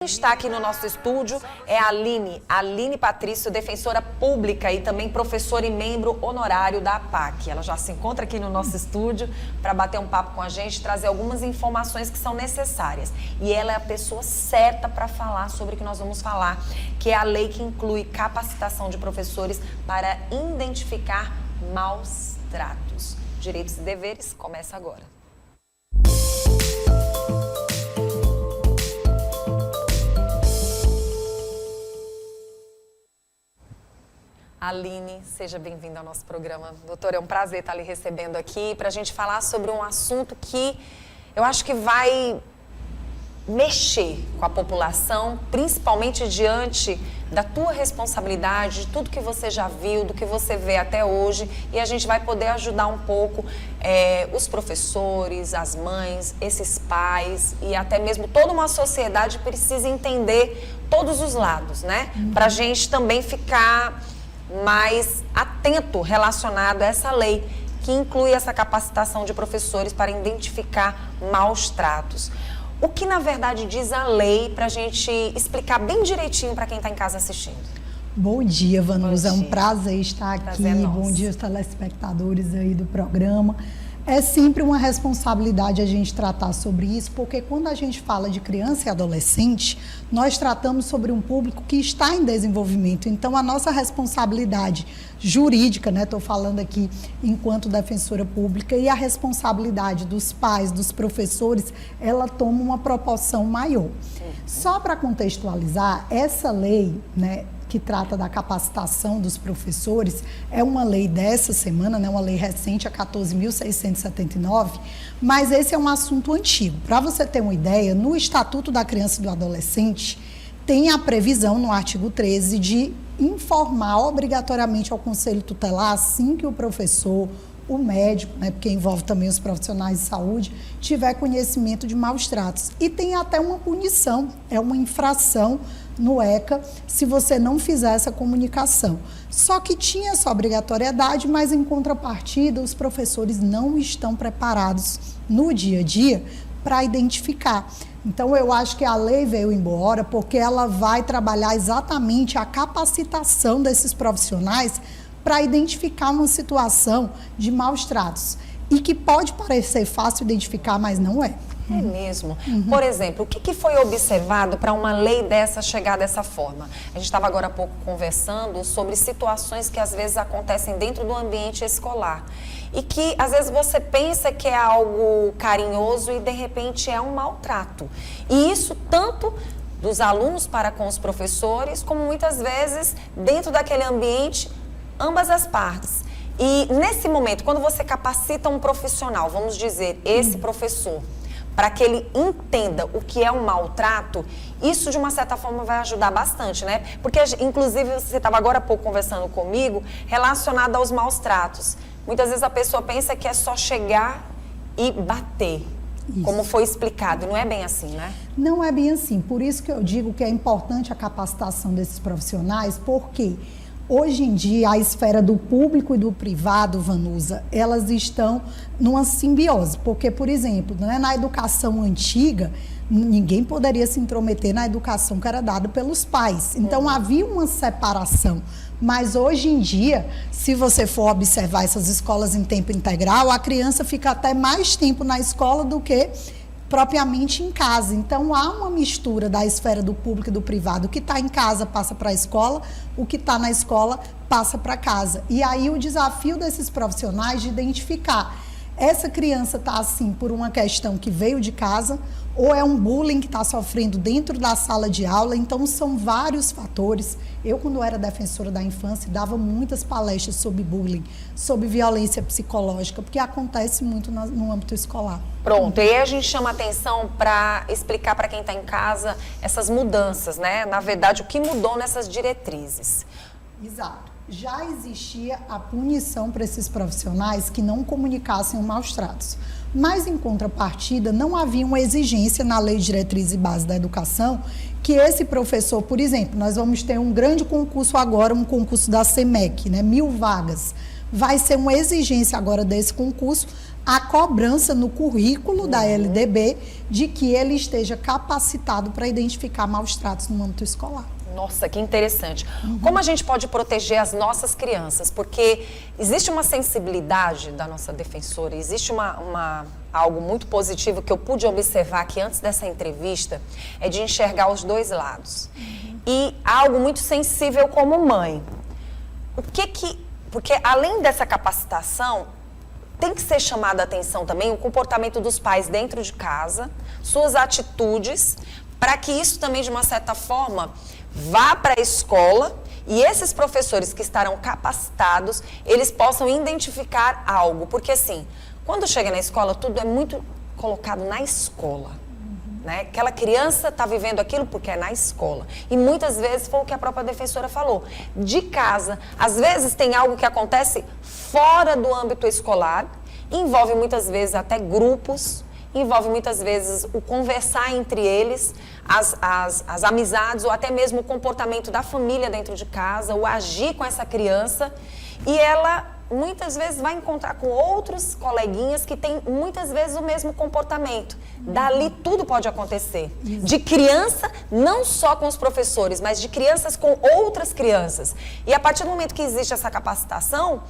Está aqui no nosso estúdio é a Aline Patrício, defensora pública e também professora e membro honorário da APAC. Ela já se encontra aqui no nosso estúdio para bater um papo com a gente, trazer algumas informações que são necessárias. E ela é a pessoa certa para falar sobre o que nós vamos falar, que é a lei que inclui capacitação de professores para identificar maus tratos. Direitos e deveres começa agora. Aline, seja bem-vinda ao nosso programa. Doutora, é um prazer estar lhe recebendo aqui para a gente falar sobre um assunto que eu acho que vai mexer com a população, principalmente diante da tua responsabilidade, de tudo que você já viu, do que você vê até hoje, e a gente vai poder ajudar um pouco os professores, as mães, esses pais e até mesmo toda uma sociedade precisa entender todos os lados, né? Para a gente também ficar mais atento relacionado a essa lei, que inclui essa capacitação de professores para identificar maus tratos. O que, na verdade, diz a lei para a gente explicar bem direitinho para quem está em casa assistindo? Bom dia, Vanusa. É um prazer estar aqui. Bom dia aos telespectadores aí do programa. É sempre uma responsabilidade a gente tratar sobre isso, porque quando a gente fala de criança e adolescente, nós tratamos sobre um público que está em desenvolvimento. Então, a nossa responsabilidade jurídica, né, estou falando aqui enquanto defensora pública, e a responsabilidade dos pais, dos professores, ela toma uma proporção maior. Só para contextualizar, essa lei, né, que trata da capacitação dos professores, é uma lei dessa semana, né, uma lei recente, a 14.679, mas esse é um assunto antigo. Para você ter uma ideia, no Estatuto da Criança e do Adolescente, tem a previsão, no artigo 13, de informar obrigatoriamente ao Conselho Tutelar, assim que o professor, o médico, né, porque envolve também os profissionais de saúde, tiver conhecimento de maus tratos. E tem até uma punição, é uma infração no ECA, se você não fizer essa comunicação. Só que tinha essa obrigatoriedade, mas em contrapartida, os professores não estão preparados no dia a dia para identificar. Então, eu acho que a lei veio embora porque ela vai trabalhar exatamente a capacitação desses profissionais para identificar uma situação de maus tratos. E que pode parecer fácil identificar, mas não é. É mesmo. Por exemplo, o que foi observado para uma lei dessa chegar dessa forma? A gente estava agora há pouco conversando sobre situações que às vezes acontecem dentro do ambiente escolar e que às vezes você pensa que é algo carinhoso e de repente é um maltrato. E isso tanto dos alunos para com os professores, como muitas vezes dentro daquele ambiente, ambas as partes. E nesse momento, quando você capacita um profissional, vamos dizer, esse professor, para que ele entenda o que é um maltrato, isso de uma certa forma vai ajudar bastante, né? Porque, inclusive, você estava agora há pouco conversando comigo, relacionado aos maus tratos. Muitas vezes a pessoa pensa que é só chegar e bater, isso, como foi explicado. Não é bem assim, né? Não é bem assim. Por isso que eu digo que é importante a capacitação desses profissionais, porque hoje em dia, a esfera do público e do privado, Vanusa, elas estão numa simbiose. Porque, por exemplo, né, na educação antiga, ninguém poderia se intrometer na educação que era dada pelos pais. Então, havia uma separação. Mas, hoje em dia, se você for observar essas escolas em tempo integral, a criança fica até mais tempo na escola do que propriamente em casa. Então, há uma mistura da esfera do público e do privado. O que está em casa passa para a escola, o que está na escola passa para casa. E aí o desafio desses profissionais de identificar, essa criança está assim por uma questão que veio de casa, ou é um bullying que está sofrendo dentro da sala de aula. Então, são vários fatores. Eu, quando era defensora da infância, dava muitas palestras sobre bullying, sobre violência psicológica, porque acontece muito no âmbito escolar. Pronto, e aí a gente chama atenção para explicar para quem está em casa essas mudanças, né? Na verdade, o que mudou nessas diretrizes. Exato. Já existia a punição para esses profissionais que não comunicassem os maus tratos. Mas, em contrapartida, não havia uma exigência na Lei de Diretriz e Base da Educação que esse professor, por exemplo, nós vamos ter um grande concurso agora, um concurso da CEMEC, né, 1000 vagas. Vai ser uma exigência agora desse concurso a cobrança no currículo da LDB de que ele esteja capacitado para identificar maus tratos no âmbito escolar. Nossa, que interessante. Como a gente pode proteger as nossas crianças? Porque existe uma sensibilidade da nossa defensora, existe algo muito positivo que eu pude observar aqui antes dessa entrevista, é de enxergar os dois lados. E algo muito sensível como mãe. Porque além dessa capacitação, tem que ser chamada a atenção também o comportamento dos pais dentro de casa, suas atitudes, para que isso também, de uma certa forma, vá para a escola e esses professores que estarão capacitados, eles possam identificar algo. Porque, assim, quando chega na escola, tudo é muito colocado na escola. Né? Aquela criança está vivendo aquilo porque é na escola. E muitas vezes foi o que a própria defensora falou. De casa, às vezes tem algo que acontece fora do âmbito escolar, envolve muitas vezes até grupos, envolve muitas vezes o conversar entre eles, as amizades ou até mesmo o comportamento da família dentro de casa, o agir com essa criança, e ela muitas vezes vai encontrar com outros coleguinhas que têm muitas vezes o mesmo comportamento. Dali tudo pode acontecer. De criança, não só com os professores, mas de crianças com outras crianças. E a partir do momento que existe essa capacitação,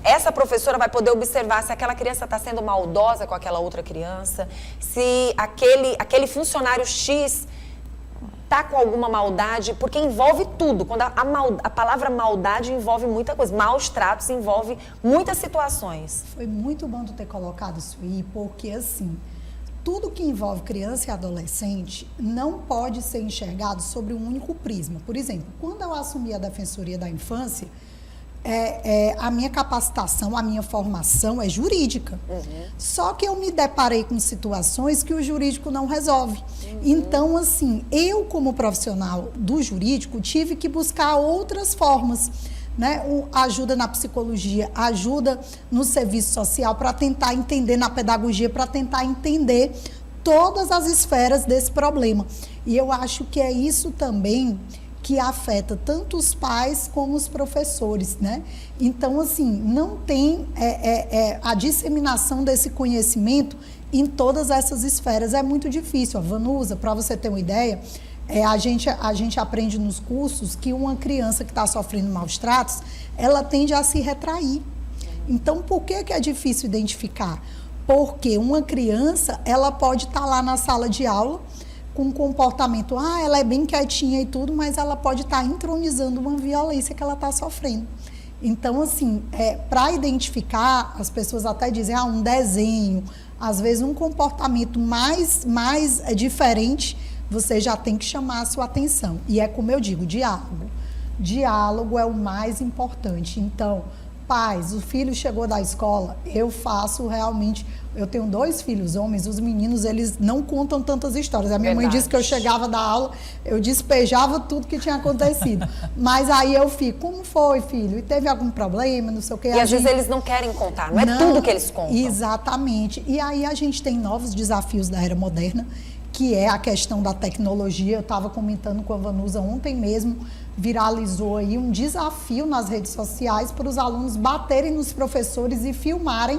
essa professora vai poder observar se aquela criança está sendo maldosa com aquela outra criança, se aquele funcionário X está com alguma maldade, porque envolve tudo. Quando a palavra maldade envolve muita coisa, maus tratos envolve muitas situações. Foi muito bom tu ter colocado isso aí, porque assim, tudo que envolve criança e adolescente não pode ser enxergado sobre um único prisma. Por exemplo, quando eu assumi a Defensoria da Infância, a minha capacitação, a minha formação é jurídica. Só que eu me deparei com situações que o jurídico não resolve. Então, assim, eu como profissional do jurídico tive que buscar outras formas, né? Ajuda na psicologia, ajuda no serviço social para tentar entender, na pedagogia, para tentar entender todas as esferas desse problema. E eu acho que é isso também que afeta tanto os pais como os professores, né? Então, assim, não tem a disseminação desse conhecimento em todas essas esferas. É muito difícil. A Vanusa, para você ter uma ideia, a gente aprende nos cursos que uma criança que está sofrendo maus tratos, ela tende a se retrair. Então, por que é difícil identificar? Porque uma criança, ela pode estar lá na sala de aula, com um comportamento, ela é bem quietinha e tudo, mas ela pode estar entronizando uma violência que ela está sofrendo. Então, assim, para identificar, as pessoas até dizem, um desenho, às vezes um comportamento mais diferente, você já tem que chamar a sua atenção. E é como eu digo, diálogo. Diálogo é o mais importante. Então, pais, o filho chegou da escola, eu faço realmente... Eu tenho 2 filhos homens, os meninos, eles não contam tantas histórias. A minha mãe disse que eu chegava da aula, eu despejava tudo que tinha acontecido. Mas aí eu fico, como foi, filho? E teve algum problema, não sei o quê. E às vezes eles não querem contar, não é tudo que eles contam. Exatamente. E aí a gente tem novos desafios da era moderna, que é a questão da tecnologia. Eu estava comentando com a Vanusa ontem mesmo, viralizou aí um desafio nas redes sociais para os alunos baterem nos professores e filmarem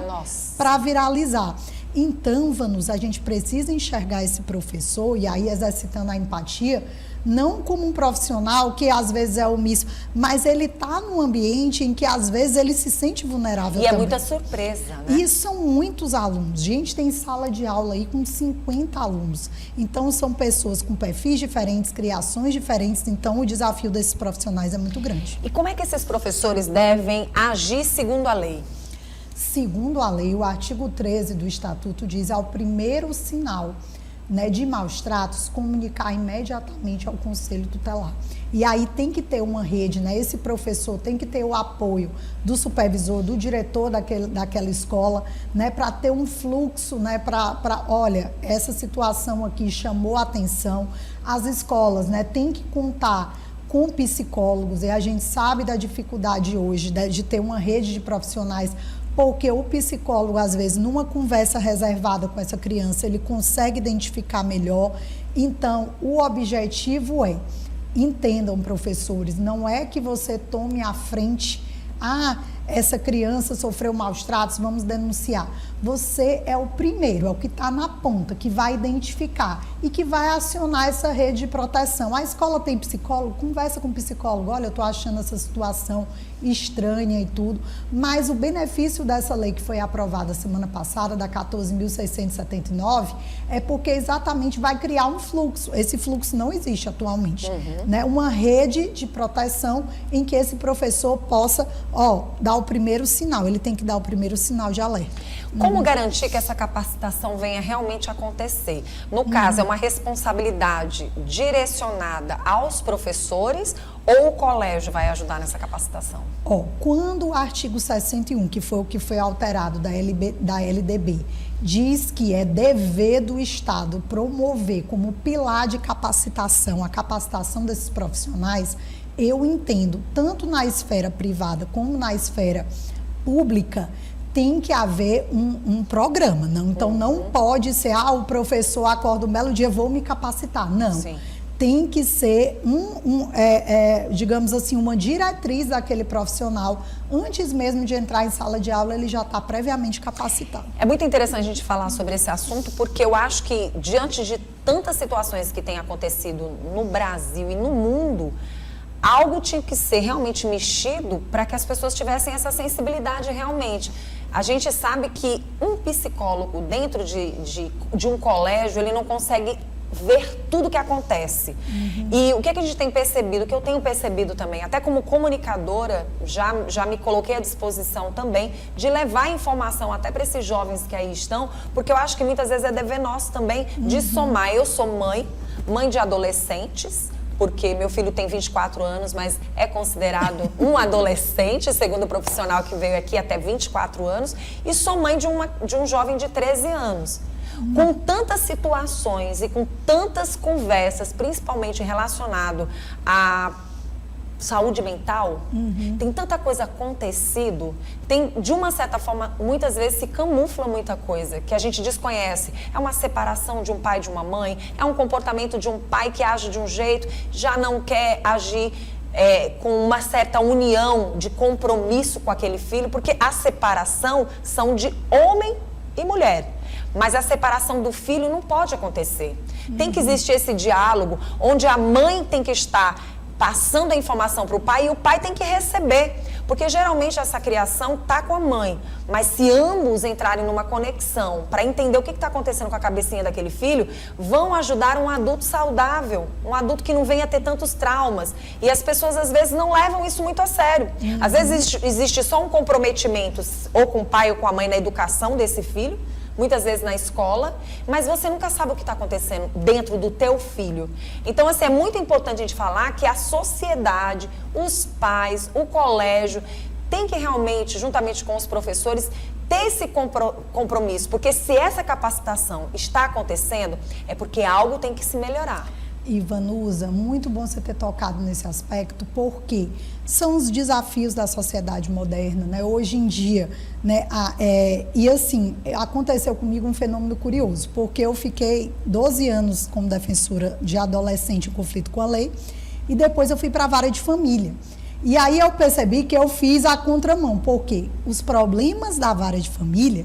para viralizar. Então, Vanusa, a gente precisa enxergar esse professor, e aí exercitando a empatia, não como um profissional que às vezes é omisso, mas ele está num ambiente em que às vezes ele se sente vulnerável também. É muita surpresa, né? E são muitos alunos. Gente, tem sala de aula aí com 50 alunos. Então, são pessoas com perfis diferentes, criações diferentes. Então, o desafio desses profissionais é muito grande. E como é que esses professores devem agir segundo a lei? Segundo a lei, o artigo 13 do Estatuto diz: ao primeiro sinal, né, de maus tratos, comunicar imediatamente ao Conselho Tutelar. E aí tem que ter uma rede, né? Esse professor tem que ter o apoio do supervisor, do diretor daquela escola, né, para ter um fluxo, né, olha, essa situação aqui chamou a atenção. As escolas, né, tem que contar com psicólogos, e a gente sabe da dificuldade hoje de ter uma rede de profissionais, porque o psicólogo, às vezes, numa conversa reservada com essa criança, ele consegue identificar melhor. Então, o objetivo entendam, professores, não é que você tome à frente, essa criança sofreu maus tratos, vamos denunciar. Você é o primeiro, é o que está na ponta, que vai identificar e que vai acionar essa rede de proteção. A escola tem psicólogo? Conversa com o psicólogo. Olha, eu estou achando essa situação estranha e tudo, mas o benefício dessa lei que foi aprovada semana passada, da 14.679, é porque exatamente vai criar um fluxo. Esse fluxo não existe atualmente, né? Uma rede de proteção em que esse professor possa, dar o primeiro sinal. Ele tem que dar o primeiro sinal de alerta. Como garantir que essa capacitação venha realmente acontecer? No caso, é uma responsabilidade direcionada aos professores ou o colégio vai ajudar nessa capacitação? Quando o artigo 61, que foi o que foi alterado da LDB, diz que é dever do Estado promover como pilar de capacitação a capacitação desses profissionais, eu entendo, tanto na esfera privada como na esfera pública, tem que haver um programa. Não? Então, não pode ser, o professor acorda um belo dia, vou me capacitar. Não. Sim. Tem que ser, digamos assim, uma diretriz daquele profissional. Antes mesmo de entrar em sala de aula, ele já está previamente capacitado. É muito interessante a gente falar sobre esse assunto, porque eu acho que, diante de tantas situações que têm acontecido no Brasil e no mundo, algo tinha que ser realmente mexido para que as pessoas tivessem essa sensibilidade realmente. A gente sabe que um psicólogo dentro de um colégio, ele não consegue ver tudo que acontece. E o que a gente tem percebido, o que eu tenho percebido também, até como comunicadora, já me coloquei à disposição também de levar informação até para esses jovens que aí estão, porque eu acho que muitas vezes é dever nosso também de somar. Eu sou mãe de adolescentes, porque meu filho tem 24 anos, mas é considerado um adolescente, segundo o profissional que veio aqui, até 24 anos, e sou mãe de um jovem de 13 anos. Com tantas situações e com tantas conversas, principalmente relacionado à saúde mental, tem tanta coisa acontecido, de uma certa forma, muitas vezes se camufla muita coisa que a gente desconhece. É uma separação de um pai e de uma mãe, é um comportamento de um pai que age de um jeito, já não quer agir com uma certa união de compromisso com aquele filho, porque a separação são de homem e mulher. Mas a separação do filho não pode acontecer. Tem que existir esse diálogo, onde a mãe tem que estar passando a informação para o pai e o pai tem que receber. Porque geralmente essa criação está com a mãe, mas se ambos entrarem numa conexão para entender o que está acontecendo com a cabecinha daquele filho, vão ajudar um adulto saudável, um adulto que não venha ter tantos traumas. E as pessoas às vezes não levam isso muito a sério. Às vezes existe só um comprometimento, ou com o pai ou com a mãe, na educação desse filho, muitas vezes na escola, mas você nunca sabe o que está acontecendo dentro do teu filho. Então, assim, é muito importante a gente falar que a sociedade, os pais, o colégio, tem que realmente, juntamente com os professores, ter esse compromisso, porque se essa capacitação está acontecendo, é porque algo tem que se melhorar. Vanusa, muito bom você ter tocado nesse aspecto, porque são os desafios da sociedade moderna, né? Hoje em dia, né? E assim, aconteceu comigo um fenômeno curioso, porque eu fiquei 12 anos como defensora de adolescente em conflito com a lei, e depois eu fui para a vara de família. E aí eu percebi que eu fiz a contramão, porque os problemas da vara de família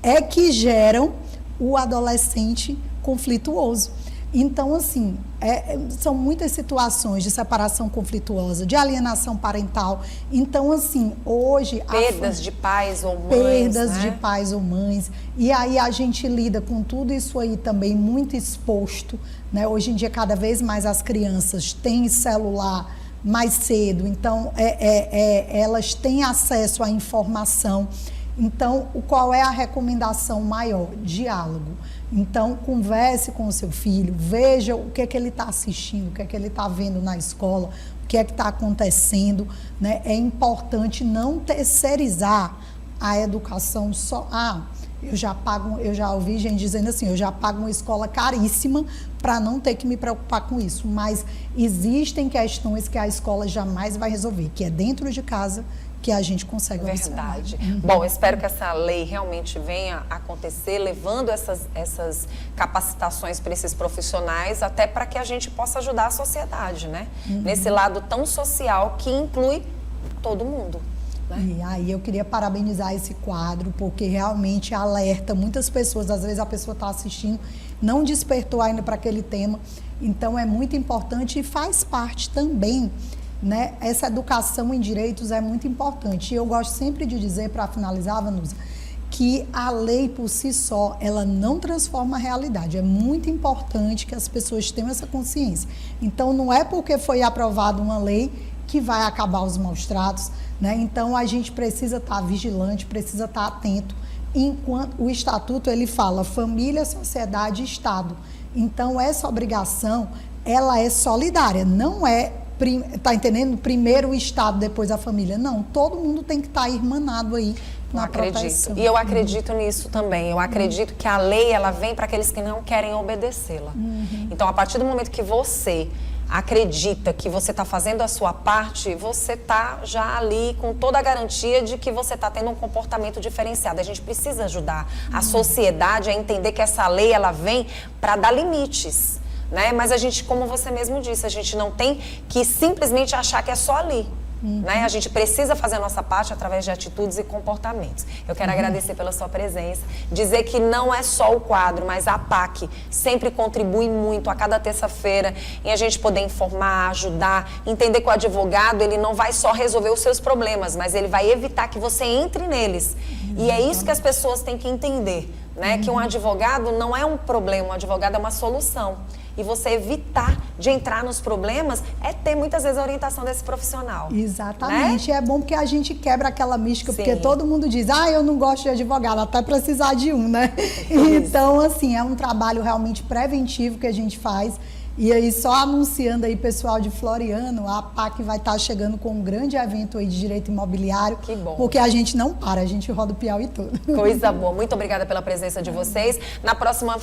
é que geram o adolescente conflituoso. Então, assim, são muitas situações de separação conflituosa, de alienação parental. Então, assim, hoje... Perdas de pais ou mães, Perdas, né? de pais ou mães. E aí a gente lida com tudo isso aí também muito exposto, né? Hoje em dia, cada vez mais as crianças têm celular mais cedo, então elas têm acesso à informação. Então, qual é a recomendação maior? Diálogo. Então, converse com o seu filho, veja o que é que ele está assistindo, o que é que ele está vendo na escola, o que é que está acontecendo, né? É importante não terceirizar a educação só. Eu já ouvi gente dizendo assim, eu já pago uma escola caríssima para não ter que me preocupar com isso. Mas existem questões que a escola jamais vai resolver, que é dentro de casa, que a gente consegue observar. Verdade. Bom, espero que essa lei realmente venha a acontecer, levando essas capacitações para esses profissionais, até para que a gente possa ajudar a sociedade, né? Nesse lado tão social que inclui todo mundo. né? E aí eu queria parabenizar esse quadro, porque realmente alerta muitas pessoas. Às vezes a pessoa está assistindo, não despertou ainda para aquele tema. Então é muito importante e faz parte também, né? Essa educação em direitos é muito importante. E eu gosto sempre de dizer, para finalizar, Vanusa, que a lei por si só, ela não transforma a realidade. É muito importante que as pessoas tenham essa consciência. Então, não é porque foi aprovada uma lei que vai acabar os maus-tratos, né? Então, a gente precisa estar vigilante, precisa estar atento. Enquanto o Estatuto, ele fala família, sociedade e Estado. Então, essa obrigação, ela é solidária, não é, tá entendendo? Primeiro o Estado, depois a família. Não, todo mundo tem que estar irmanado aí. Eu acredito. E eu acredito nisso também. Eu acredito que a lei, ela vem para aqueles que não querem obedecê-la. Então, a partir do momento que você acredita que você está fazendo a sua parte, você está já ali com toda a garantia de que você está tendo um comportamento diferenciado. A gente precisa ajudar a sociedade a entender que essa lei, ela vem para dar limites, né? Mas a gente, como você mesmo disse, a gente não tem que simplesmente achar que é só ali. Né? A gente precisa fazer a nossa parte através de atitudes e comportamentos. Eu quero agradecer pela sua presença, dizer que não é só o quadro, mas a APAC sempre contribui muito a cada terça-feira em a gente poder informar, ajudar, entender que o advogado, ele não vai só resolver os seus problemas, mas ele vai evitar que você entre neles. E é isso que as pessoas têm que entender, né? Que um advogado não é um problema, um advogado é uma solução. E você evitar de entrar nos problemas é ter muitas vezes a orientação desse profissional. Exatamente. Né? É bom porque a gente quebra aquela mística, Sim. porque todo mundo diz, eu não gosto de advogado, até precisar de um, né? Então, assim, é um trabalho realmente preventivo que a gente faz. E aí, só anunciando aí, pessoal de Floriano, a APAC vai estar chegando com um grande evento aí de direito imobiliário. Que bom. Porque a gente não para, a gente roda o Piauí todo. Coisa boa. Muito obrigada pela presença de vocês. Na próxima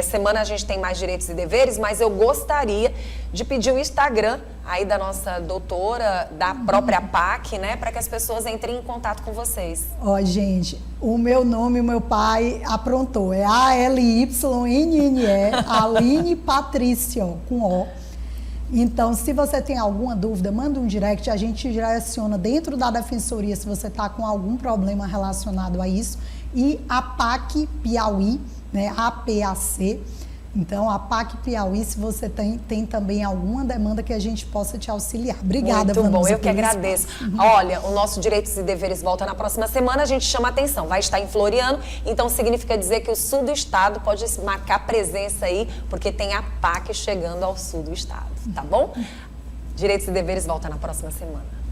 semana a gente tem mais direitos e deveres, mas eu gostaria de pedir o Instagram aí da nossa doutora, da própria APAC, né, para que as pessoas entrem em contato com vocês. Gente, o meu nome, o meu pai aprontou, é ALYNNE, Aline Patrício, com O. Então, se você tem alguma dúvida, manda um direct, a gente direciona dentro da defensoria se você está com algum problema relacionado a isso. E a APAC Piauí, né, APAC. Então, a APAC Piauí, se você tem também alguma demanda que a gente possa te auxiliar. Obrigada, Muito Vanusa, bom, eu que agradeço. Olha, o nosso Direitos e Deveres volta na próxima semana, a gente chama a atenção, vai estar em Floriano, então significa dizer que o sul do estado pode marcar presença aí, porque tem a APAC chegando ao sul do estado, tá bom? Direitos e Deveres volta na próxima semana.